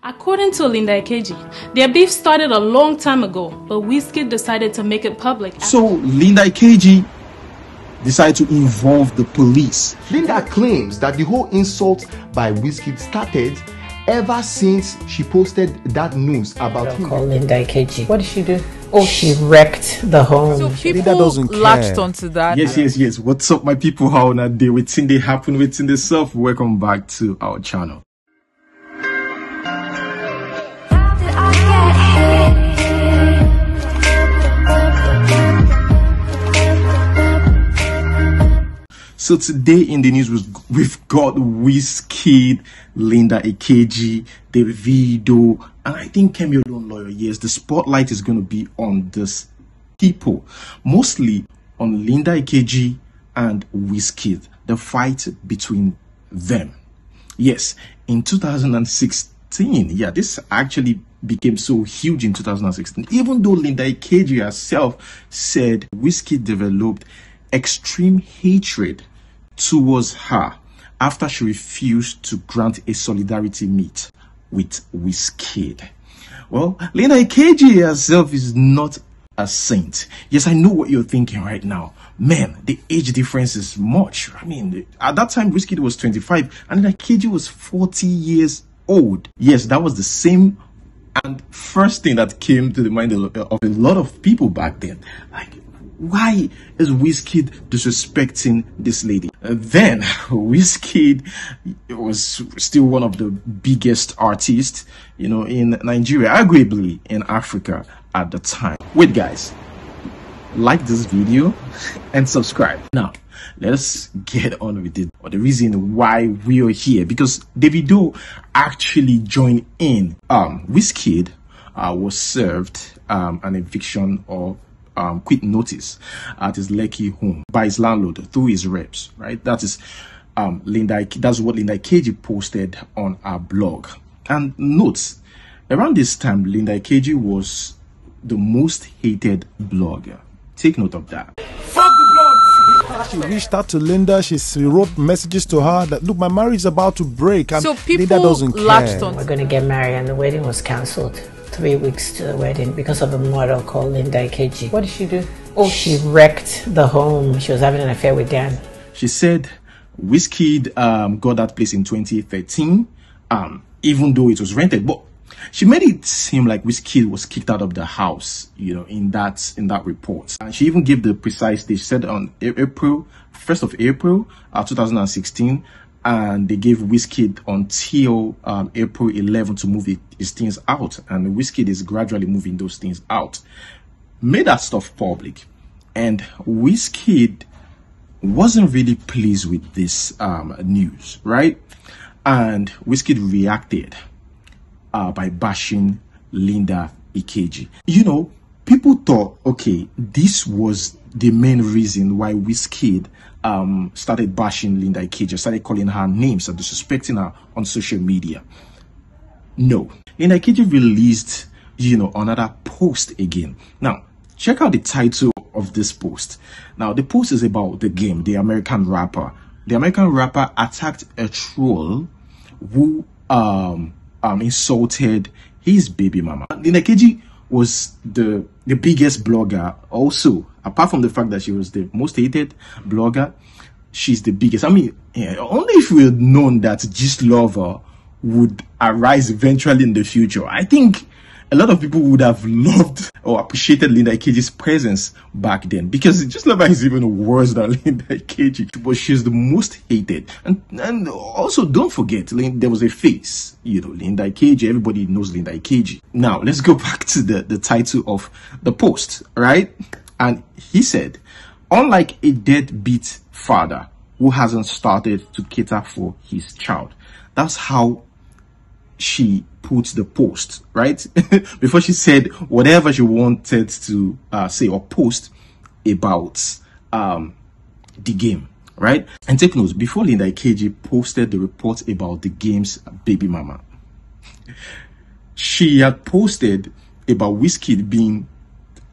According to Linda Ikeji, their beef started a long time ago, but WIzkid decided to make it public. So Linda Ikeji decided to involve the police. Linda claims that the whole insult by WIzkid started ever since she posted that news about him. Call Linda Ikeji. What did she do? Oh, she wrecked the home. So people latched onto that. Yes. What's up, my people? How on day? Waiting they happen, waiting they self. Welcome back to our channel. So today in the news we've got WIzkid, Linda Ikeji, Davido, and I think Kemi Olunloyo. Yes, the spotlight is going to be on these people, mostly on Linda Ikeji and WIzkid, the fight between them. Yes, in 2016, this actually became so huge in 2016, even though Linda Ikeji herself said WIzkid developed extreme hatred towards her after she refused to grant a solidarity meet with WIzkid. Well, Linda Ikeji herself is not a saint. Yes, I know what you're thinking right now. Man, the age difference is much. I mean, at that time, WIzkid was 25 and Linda Ikeji was 40 years old. Yes, that was the same and first thing that came to the mind of a lot of people back then. Like, why is WIzkid disrespecting this lady? Then WIzkid was still one of the biggest artists, in Nigeria, arguably in Africa at the time. Wait, guys, like this video and subscribe. Now, let's get on with it. Or the reason why we are here, because Davido actually joined in. WIzkid was served an eviction or quit notice at his Lekki home by his landlord through his reps, right? That is that's what Linda Ikeji posted on her blog. And note, around this time, Linda Ikeji was the most hated blogger. Take note of that. Fuck the blogs! She reached out to Linda. She wrote messages to her that, look, my marriage is about to break, and so people Linda doesn't care. We're going to get married, and the wedding was cancelled 3 weeks to the wedding because of a model called Linda Ikeji. What did she do? Oh, she wrecked the home. She was having an affair with Dan. She said WIzkid got that place in 2013, even though it was rented. But she made it seem like WIzkid was kicked out of the house, in that report. And she even gave the precise date. She said on April 1st of April 2016. And they gave WIzkid until April 11 to move his things out. And WIzkid is gradually moving those things out. Made that stuff public. And WIzkid wasn't really pleased with this news, right? And WIzkid reacted by bashing Linda Ikeji. People thought, okay, this was the main reason why WIzkid started bashing Linda Ikeji, started calling her names and disrespecting her on social media. No. Linda Ikeji released, another post again. Now, check out the title of this post. Now, the post is about the game, the American rapper. The American rapper attacked a troll who insulted his baby mama. Linda Ikeji was the biggest blogger also. Apart from the fact that she was the most hated blogger, she's the biggest. I mean, only if we had known that Gist Lover would arise eventually in the future, I think a lot of people would have loved or appreciated Linda Ikeji's presence back then, because Gist Lover is even worse than Linda Ikeji, but she's the most hated. And also, don't forget, there was a face, Linda Ikeji. Everybody knows Linda Ikeji. Now, let's go back to the title of the post, right? And he said, unlike a deadbeat father who hasn't started to cater for his child. That's how she put the post, right? Before she said whatever she wanted to say or post about the game, right? And take note, before Linda Ikeji posted the report about the game's baby mama, she had posted about WIzkid being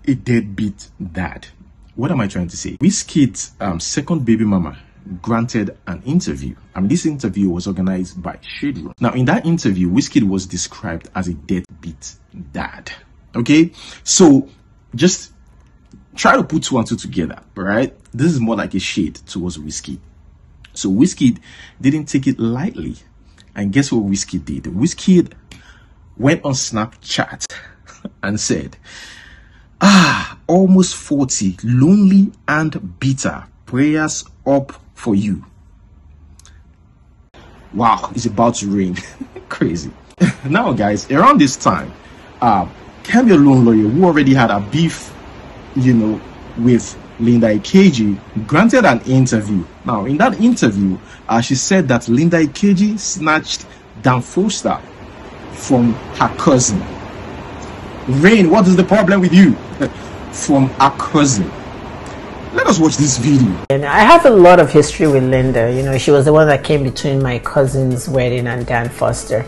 a deadbeat dad. What am I trying to say? WIzkid's second baby mama, granted an interview. I mean, this interview was organized by Shade Room. Now, in that interview, WIzkid was described as a deadbeat dad. Okay, so just try to put 2 and 2 together, right? This is more like a shade towards WIzkid. So WIzkid didn't take it lightly. And guess what WIzkid did? WIzkid went on Snapchat and said, almost 40, lonely and bitter, prayers up for you. Wow, it's about to rain. Crazy. Now guys, around this time, Kemi Olunloyo, who already had a beef, with Linda Ikeji, granted an interview. Now, in that interview, she said that Linda Ikeji snatched Dan Foster from her cousin. Rain, what is the problem with you? From her cousin. Let us watch this video. And I have a lot of history with Linda. She was the one that came between my cousin's wedding and Dan Foster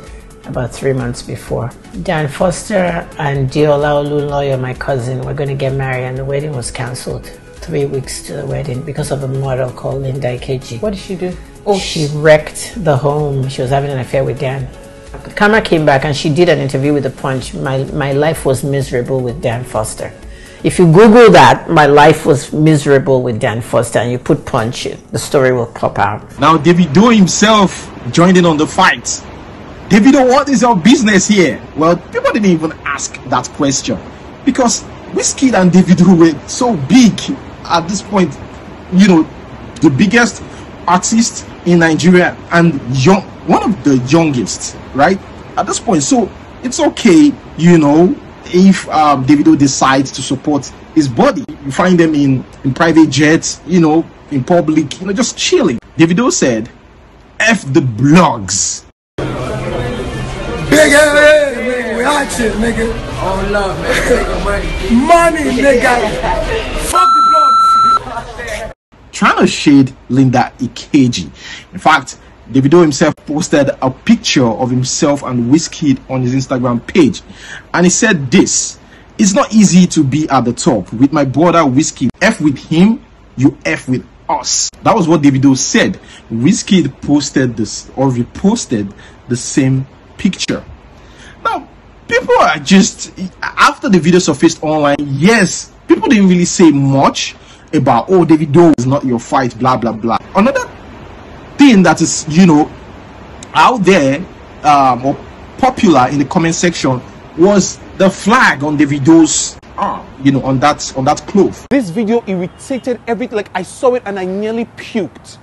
about 3 months before. Dan Foster and Diola Olunloyo, my cousin, were going to get married, and the wedding was cancelled 3 weeks to the wedding because of a model called Linda Ikeji. What did she do? She wrecked the home. She was having an affair with Dan. The camera came back and she did an interview with The Punch. My life was miserable with Dan Foster. If you Google that, my life was miserable with Dan Foster, and you put Punch, the story will pop out. Now Davido himself joined in on the fight. Davido, what is your business here? Well, people didn't even ask that question because WIzkid and Davido were so big at this point. The biggest artist in Nigeria and one of the youngest, right? At this point, so it's okay, if Davido decides to support his body. You find them in private jets, in public, just chilling. Davido said, F the blogs. Big nigga, we hot shit, nigga. Oh, love, man. Money, nigga. Fuck the blogs. Trying to shade Linda Ikeji. In fact, Davido himself posted a picture of himself and WIzkid on his Instagram page, and he said this: "It's not easy to be at the top with my brother WIzkid. F with him, you F with us." That was what Davido said. WIzkid posted this or reposted the same picture. Now, people are just, after the video surfaced online, yes, people didn't really say much about, oh, Davido is not your fight, blah blah blah. Another thing that is out there or popular in the comment section was the flag on Davido's arm, on that cloth. This video irritated everything. Like, I saw it and I nearly puked.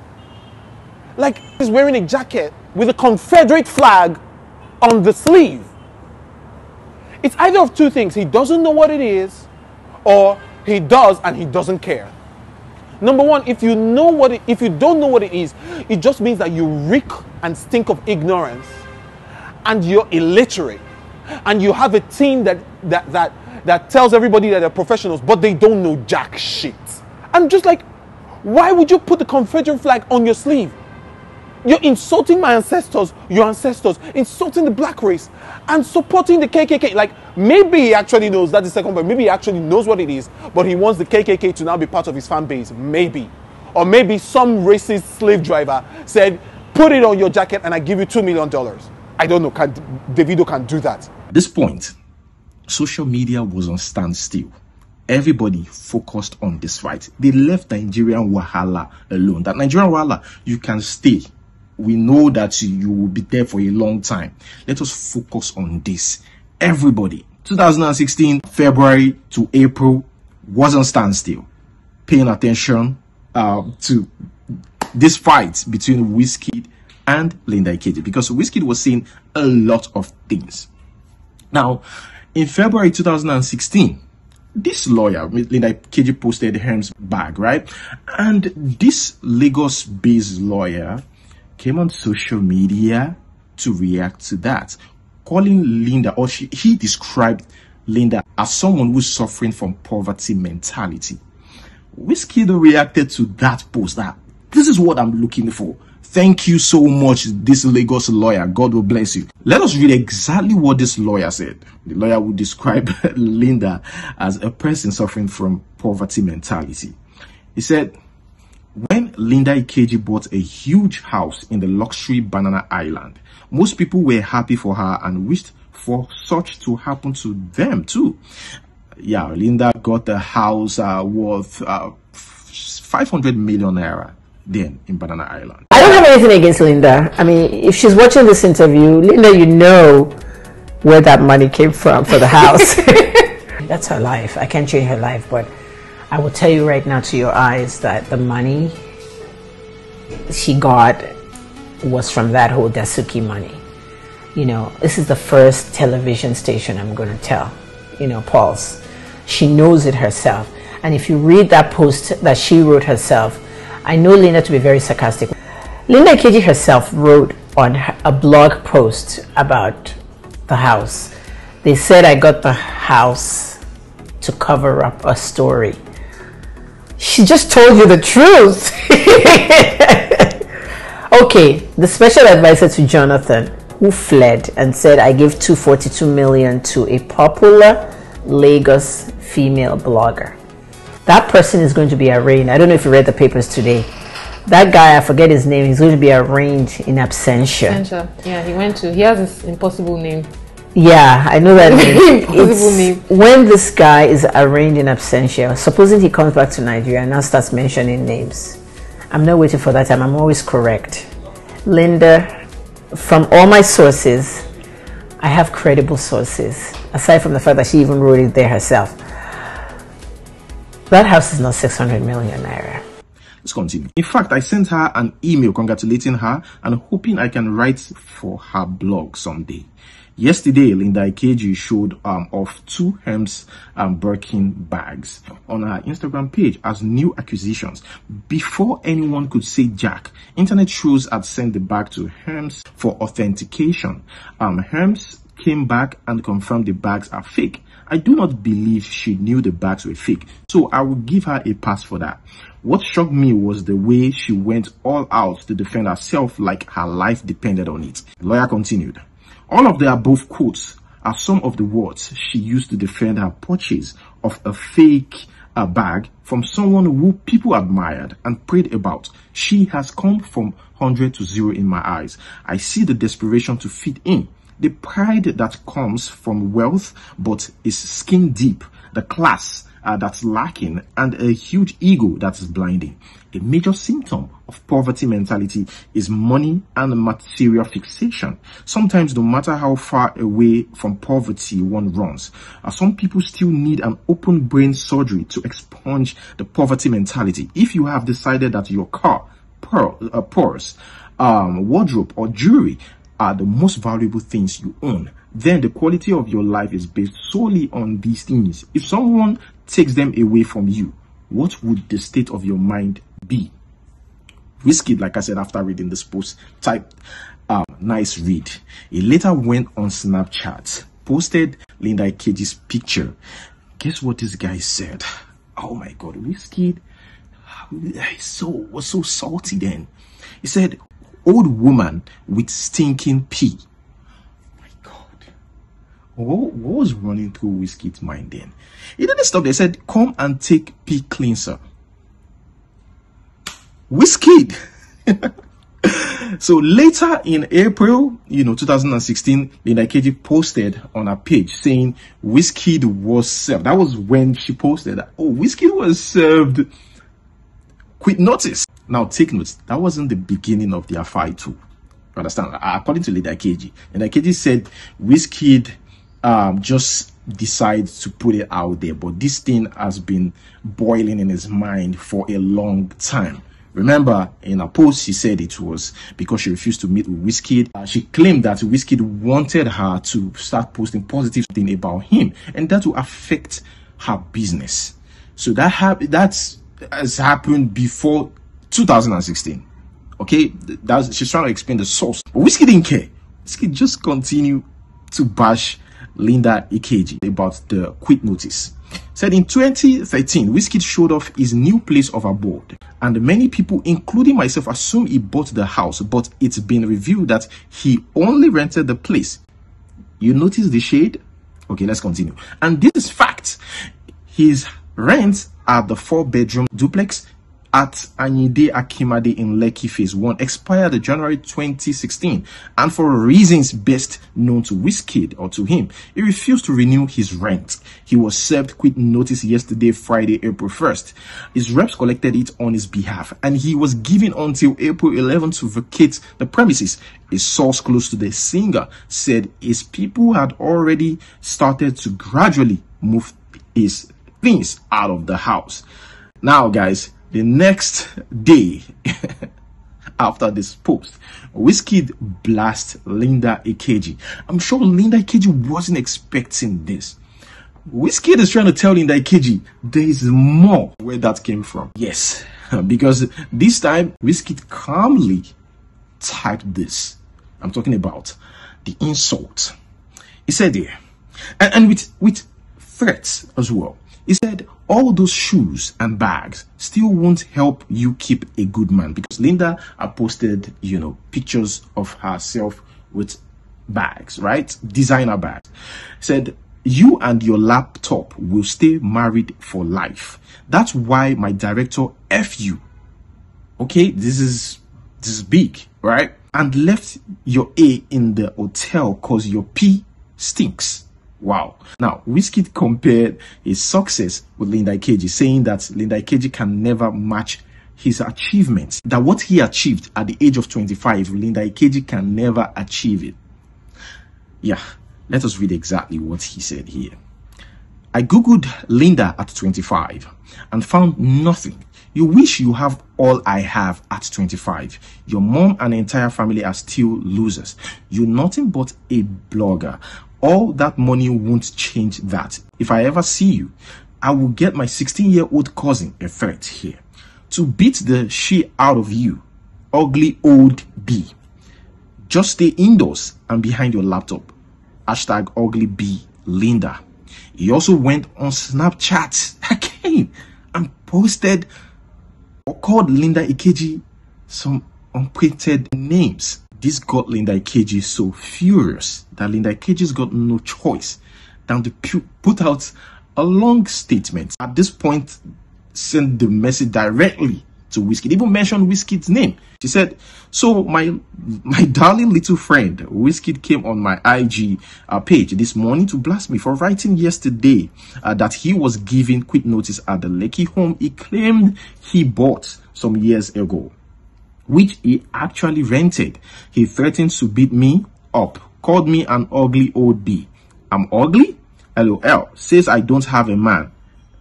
Like, he's wearing a jacket with a Confederate flag on the sleeve. It's either of two things: he doesn't know what it is, or he does and he doesn't care. Number one, if you don't know what it is, it just means that you reek and stink of ignorance, and you're illiterate, and you have a team that tells everybody that they're professionals, but they don't know jack shit. I'm just like, why would you put the Confederate flag on your sleeve? You're insulting my ancestors, your ancestors, insulting the black race, and supporting the KKK. Like, maybe he actually knows, that's the second point, maybe he actually knows what it is, but he wants the KKK to now be part of his fan base. Maybe. Or maybe some racist slave driver said, put it on your jacket and I give you $2 million. I don't know, Davido can do that. At this point, social media was on standstill. Everybody focused on this fight. They left Nigerian Wahala alone. That Nigerian Wahala, you can stay. We know that you will be there for a long time. Let us focus on this. Everybody, 2016, February to April, was on standstill, paying attention to this fight between WIzkid and Linda Ikeji, because WIzkid was saying a lot of things. Now, in February 2016, this lawyer, Linda Ikeji, posted Herm's bag, right? And this Lagos-based lawyer came on social media to react to that, calling Linda, or he described Linda as someone who's suffering from poverty mentality. WIzkid reacted to that post that this is what I'm looking for. Thank you so much, this Lagos lawyer. God will bless you. Let us read exactly what this lawyer said. The lawyer would describe Linda as a person suffering from poverty mentality. He said, When Linda Ikeji bought a huge house in the luxury Banana Island, most people were happy for her and wished for such to happen to them too. Yeah, Linda got a house worth 500 million naira then in Banana Island. I don't have anything against Linda. I mean, if she's watching this interview, Linda, you know where that money came from for the house. That's her life. I can't change her life, but I will tell you right now to your eyes that the money she got was from that whole Dasuki money. You know, this is the first television station I'm going to tell, you know, Pulse. She knows it herself. And if you read that post that she wrote herself, I know Linda to be very sarcastic. Linda Ikeji herself wrote on a blog post about the house. They said I got the house to cover up a story. She just told you the truth. Okay, the special advisor to Jonathan, who fled and said I gave 242 million to a popular Lagos female blogger. That person is going to be arraigned. I don't know if you read the papers today. That guy, I forget his name, he's going to be arraigned in absentia. Yeah, he has this impossible name. Yeah, I know that name. Impossible name. When this guy is arraigned in absentia, supposing he comes back to Nigeria and now starts mentioning names, I'm not waiting for that time. I'm always correct. Linda, from all my sources, I have credible sources, aside from the fact that she even wrote it there herself. That house is not 600 million naira. Let's continue. In fact, I sent her an email congratulating her and hoping I can write for her blog someday. Yesterday, Linda Ikeji showed off 2 Hermes Birkin bags on her Instagram page as new acquisitions. Before anyone could say jack, internet shows had sent the bag to Hermes for authentication. Hermes came back and confirmed the bags are fake. I do not believe she knew the bags were fake, so I will give her a pass for that. What shocked me was the way she went all out to defend herself like her life depended on it. The lawyer continued. All of the above quotes are some of the words she used to defend her purchase of a fake bag from someone who people admired and prayed about. She has come from 100 to 0 in my eyes. I see the desperation to fit in, the pride that comes from wealth but is skin deep, the class that's lacking, and a huge ego that is blinding. A major symptom of poverty mentality is money and material fixation. Sometimes, no matter how far away from poverty one runs, some people still need an open brain surgery to expunge the poverty mentality. If you have decided that your car, purse, wardrobe, or jewelry are the most valuable things you own, then the quality of your life is based solely on these things. If someone takes them away from you, what would the state of your mind be? WIzkid, like I said, after reading this post, typed, nice read. He later went on Snapchat, posted Linda Ikeji's picture. Guess what this guy said? Oh my God, WIzkid was so salty then. He said, old woman with stinking pee. My God. What was running through WIzkid's mind then? He didn't stop. They said, come and take pee cleanser. WIzkid. So later in April, 2016, Linda Ikeji posted on her page saying WIzkid was served. That was when she posted that, oh, WIzkid was served quit notice. Now take note, that wasn't the beginning of their fight too. You understand? According to Linda Ikeji, Linda Ikeji said WIzkid just decided to put it out there, but this thing has been boiling in his mind for a long time. Remember, in a post, she said it was because she refused to meet with WIzkid. She claimed that WIzkid wanted her to start posting positive things about him, and that will affect her business. So that has happened before 2016. Okay, she's trying to explain the source. But WIzkid didn't care. WIzkid just continued to bash Linda Ikeji about the quit notice. Said in 2013, WIzkid showed off his new place of abode, and many people, including myself, assume he bought the house, but it's been revealed that he only rented the place. You notice the shade? Okay, let's continue. And this is fact. His rent at the 4-bedroom duplex at Anyide Akimade in Lekki Phase 1 expired January 2016, and for reasons best known to WIzkid or to him, he refused to renew his rent. He was served quit notice yesterday, Friday, April 1st. His reps collected it on his behalf, and he was given until April 11 to vacate the premises. A source close to the singer said his people had already started to gradually move his things out of the house. Now, guys, the next day after this post, WIzkid blast Linda Ikeji. I'm sure Linda Ikeji wasn't expecting this. WIzkid is trying to tell Linda Ikeji there is more where that came from. Yes, because this time WIzkid calmly typed this. I'm talking about the insult. He said there, and with threats as well. He said all those shoes and bags still won't help you keep a good man, because Linda posted, pictures of herself with bags, right? Designer bags. Said, you and your laptop will stay married for life. That's why my director F you. Okay, this is big, right? And left your A in the hotel cause your P stinks. Wow. Now, WIzkid compared his success with Linda Ikeji, saying that Linda Ikeji can never match his achievements. That what he achieved at the age of 25, Linda Ikeji can never achieve it. Yeah, let us read exactly what he said here. I googled Linda at 25 and found nothing. You wish you have all I have at 25. Your mom and entire family are still losers. You're nothing but a blogger. All that money won't change that. If I ever see you, I will get my 16-year-old cousin a threat here to beat the shit out of you, ugly old B. Just stay indoors and behind your laptop. Hashtag ugly B Linda. He also went on Snapchat again and posted or called Linda Ikeji some unprinted names. This got Linda Ikeji so furious that Linda Ikeji's got no choice than to put out a long statement. At this point, sent the message directly to WIzkid. Even mentioned WIzkid's name. She said, so my darling little friend WIzkid came on my IG page this morning to blast me for writing yesterday that he was given quit notice at the Lekki home he claimed he bought some years ago, which he actually rented. He threatened to beat me up, called me an ugly old B. I'm ugly? LOL. Says I don't have a man.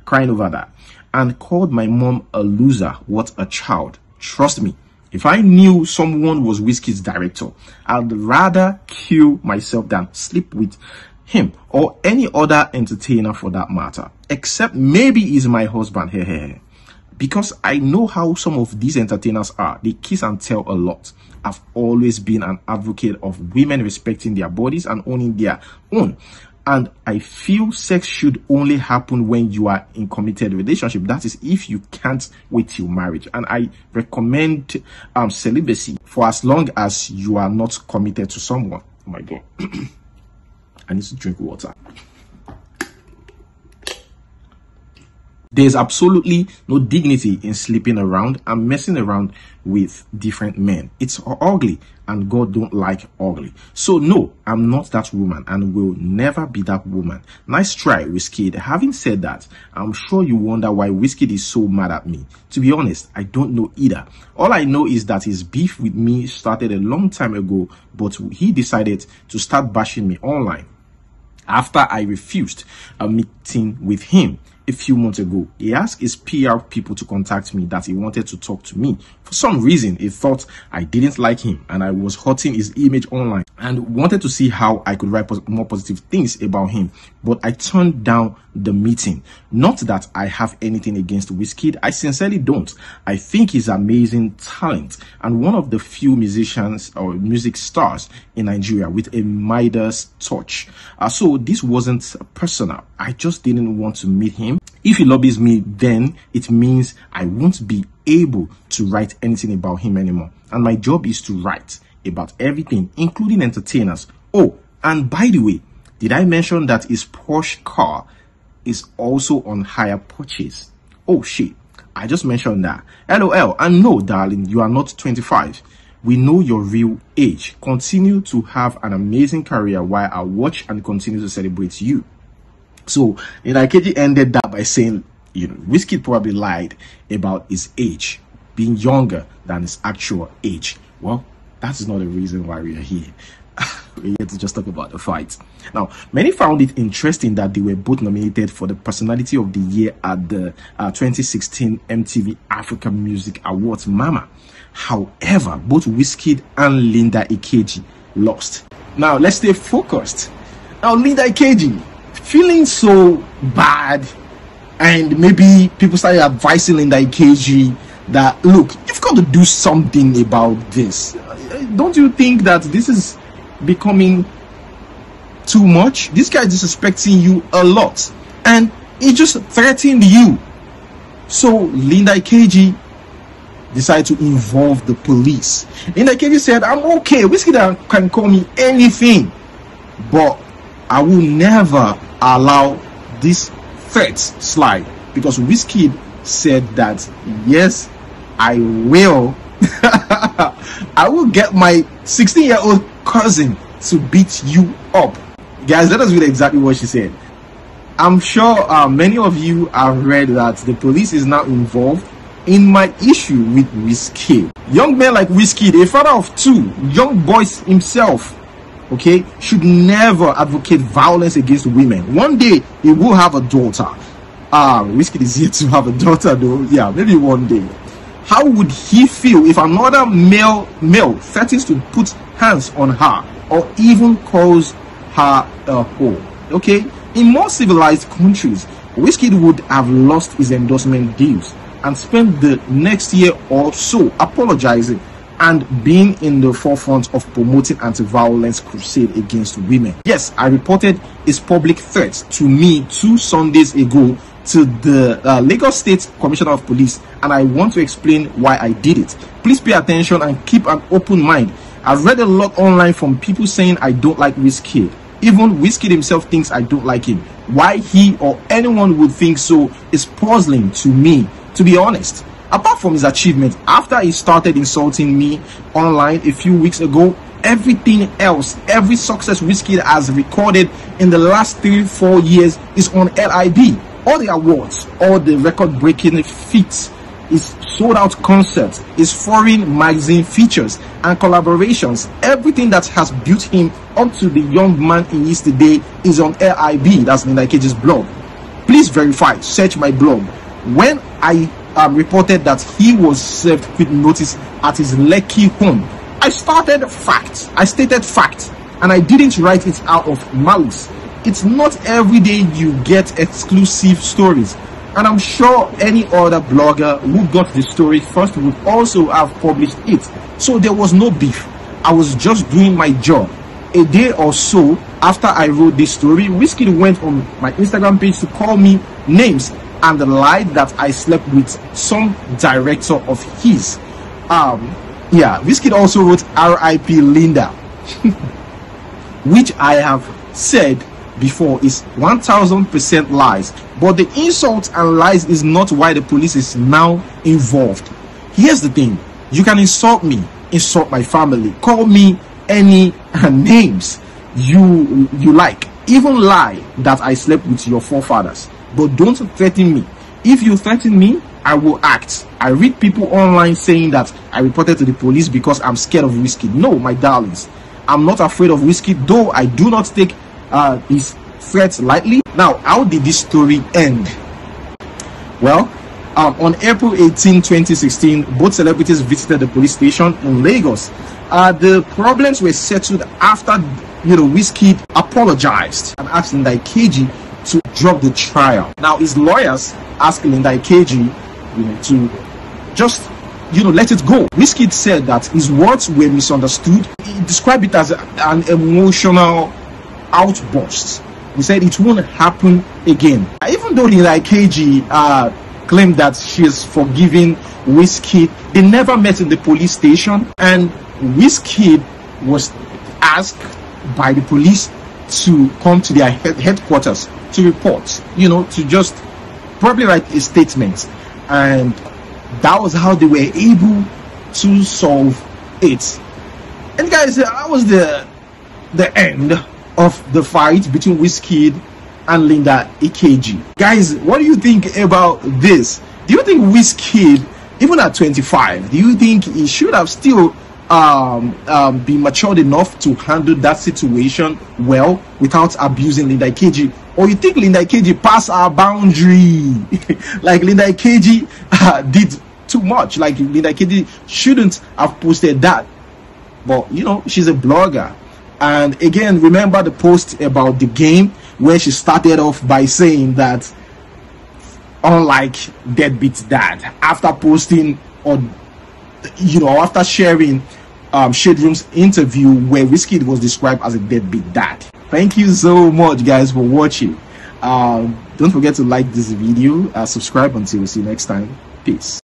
Crying over that. And called my mom a loser. What a child. Trust me, if I knew someone was WIzkid's director, I'd rather kill myself than sleep with him or any other entertainer for that matter. Except maybe he's my husband. Because I know how some of these entertainers are. They kiss and tell a lot. I've always been an advocate of women respecting their bodies and owning their own. And I feel sex should only happen when you are in committed relationship. That is, if you can't wait till marriage. And I recommend celibacy for as long as you are not committed to someone. Oh my God. I need to drink water. There's absolutely no dignity in sleeping around and messing around with different men. It's ugly, and God don't like ugly. So no, I'm not that woman and will never be that woman. Nice try, WIzkid. Having said that, I'm sure you wonder why WIzkid is so mad at me. To be honest, I don't know either. All I know is that his beef with me started a long time ago, but he decided to start bashing me online after I refused a meeting with him. A few months ago, he asked his PR people to contact me that he wanted to talk to me. For some reason, he thought I didn't like him and I was hurting his image online and wanted to see how I could write more positive things about him. But I turned down the meeting. Not that I have anything against WIzkid. I sincerely don't. I think he's amazing talent and one of the few musicians or music stars in Nigeria with a Midas touch. So this wasn't personal. I just didn't want to meet him. If he lobbies me, then it means I won't be able to write anything about him anymore. And my job is to write about everything, including entertainers. Oh, and by the way, did I mention that his Porsche car is also on hire purchase? Oh shit, I just mentioned that. LOL. And no, darling, you are not 25. We know your real age. Continue to have an amazing career while I watch and continue to celebrate you. So, Ikeji ended that by saying, you know, WIzkid probably lied about his age being younger than his actual age. Well, that is not the reason why we are here. We're here to just talk about the fight. Now, many found it interesting that they were both nominated for the Personality of the Year at the 2016 MTV Africa Music Awards Mama. However, both WIzkid and Linda Ikeji lost. Now, let's stay focused. Now, Linda Ikeji, feeling so bad, and maybe people started advising Linda Ikeji that, look, you've got to do something about this. Don't you think that this is becoming too much? This guy is disrespecting you a lot, and he just threatened you. So Linda Ikeji decided to involve the police. Linda Ikeji said, I'm okay, WIzkid can call me anything, but I will never allow this threat slide, because WIzkid said that, yes, I will I will get my 16-year-old cousin to beat you up. Guys, let us read exactly what she said. I'm sure many of you have read that the police is now involved in my issue with WIzkid. Young men like WIzkid, a father of two young boys himself, okay, should never advocate violence against women. One day he will have a daughter. WIzkid is yet to have a daughter though. Yeah, maybe one day. How would he feel if another male threatens to put hands on her or even calls her a whore? Okay, in more civilized countries, WIzkid would have lost his endorsement deals and spent the next year or so apologizing and being in the forefront of promoting anti-violence crusade against women. Yes, I reported his public threat to me 2 Sundays ago to the Lagos State Commissioner of Police, and I want to explain why I did it. Please pay attention and keep an open mind. I've read a lot online from people saying I don't like WIzkid. Even WIzkid himself thinks I don't like him. Why he or anyone would think so is puzzling to me, to be honest. Apart from his achievement, after he started insulting me online a few weeks ago, everything else, every success WIzkid has recorded in the last 3-4 years is on LIB. All the awards, all the record-breaking feats, his sold-out concerts, his foreign magazine features and collaborations, everything that has built him up to the young man he is today is on LIB. That's Linda Ikeji's blog. Please verify, search my blog. When I reported that he was served with notice at his Lekki home, I stated fact, and I didn't write it out of malice. It's not every day you get exclusive stories, and I'm sure any other blogger who got the story first would also have published it. So there was no beef. I was just doing my job. A day or so after I wrote this story, WIzkid went on my Instagram page to call me names and lied that I slept with some director of his. Yeah, WIzkid also wrote RIP Linda, which I have said before is 1000% lies, but the insults and lies is not why the police is now involved. Here's the thing: you can insult me, insult my family, call me any names you like, even lie that I slept with your forefathers, but don't threaten me. If you threaten me, I will act. I read people online saying that I reported to the police because I'm scared of WIzkid. No, my darlings, I'm not afraid of WIzkid, though I do not take his threats lightly. Now, how did this story end? Well, on April 18, 2016, both celebrities visited the police station in Lagos. The problems were settled after, WIzkid apologized and asked Linda Ikeji to drop the trial. Now, his lawyers asked Linda Ikeji, to just, let it go. WIzkid said that his words were misunderstood. He described it as an emotional outburst. He said it won't happen again. Even though Linda Ikeji claimed that she is forgiving WIzkid, they never met in the police station, and WIzkid was asked by the police to come to their headquarters to report, to just probably write a statement. And that was how they were able to solve it. And guys, that was the end of the fight between WIzkid and Linda Ikeji. Guys, what do you think about this? Do you think WIzkid, even at 25, do you think he should have still been matured enough to handle that situation well without abusing Linda Ikeji? Or you think Linda Ikeji passed our boundary? Like Linda Ikeji did too much. Like Linda Ikeji shouldn't have posted that. But you know, she's a blogger. And again, remember the post about the game where she started off by saying that, unlike Deadbeat Dad, after posting, or you know, after sharing Shade Room's interview where WIzkid was described as a deadbeat dad. Thank you so much, guys, for watching. Don't forget to like this video, subscribe. Until we see you next time. Peace.